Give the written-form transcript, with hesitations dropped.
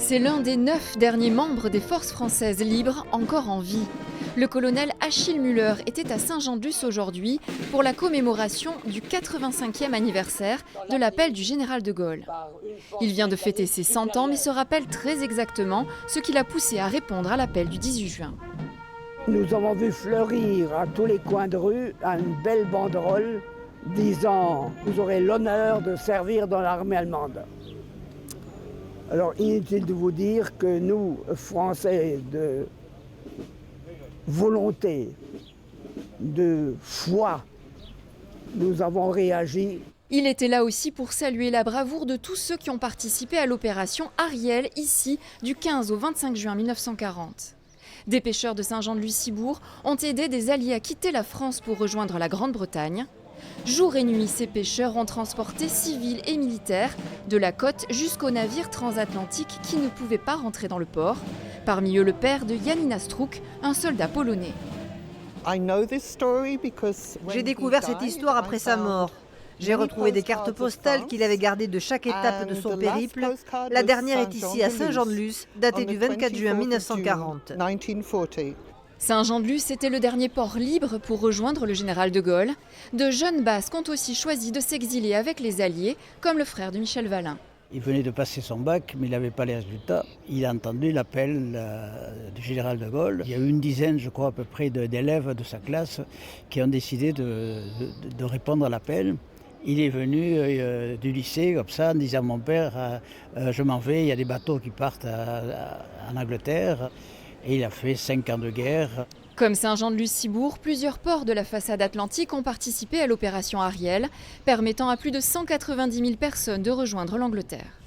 C'est l'un des 9 derniers membres des forces françaises libres encore en vie. Le colonel Achille Müller était à Saint-Jean-de-Luz aujourd'hui pour la commémoration du 85e anniversaire de l'appel du général de Gaulle. Il vient de fêter ses 100 ans mais se rappelle très exactement ce qui l'a poussé à répondre à l'appel du 18 juin. Nous avons vu fleurir à tous les coins de rue une belle banderole disant « Vous aurez l'honneur de servir dans l'armée allemande ». Alors inutile de vous dire que nous, Français de volonté, de foi, nous avons réagi. Il était là aussi pour saluer la bravoure de tous ceux qui ont participé à l'opération Ariel, ici, du 15 au 25 juin 1940. Des pêcheurs de Saint-Jean-de-Luz-Cibourg ont aidé des alliés à quitter la France pour rejoindre la Grande-Bretagne. Jour et nuit, ces pêcheurs ont transporté civils et militaires de la côte jusqu'aux navires transatlantiques qui ne pouvaient pas rentrer dans le port. Parmi eux, le père de Janina Struk, un soldat polonais. J'ai découvert cette histoire après sa mort. J'ai retrouvé des cartes postales qu'il avait gardées de chaque étape de son périple. La dernière est ici à Saint-Jean-de-Luz, datée du 24 juin 1940. Saint-Jean-de-Luz était le dernier port libre pour rejoindre le général de Gaulle. De jeunes Basques ont aussi choisi de s'exiler avec les Alliés, comme le frère de Michel Valin. Il venait de passer son bac, mais il n'avait pas les résultats. Il a entendu l'appel du général de Gaulle. Il y a eu une dizaine, je crois, à peu près d'élèves de sa classe qui ont décidé de répondre à l'appel. Il est venu du lycée comme ça en disant « Mon père, je m'en vais, il y a des bateaux qui partent en Angleterre ». Et il a fait 5 ans de guerre. Comme Saint-Jean-de-Luz-Cibourg, plusieurs ports de la façade atlantique ont participé à l'opération Ariel, permettant à plus de 190 000 personnes de rejoindre l'Angleterre.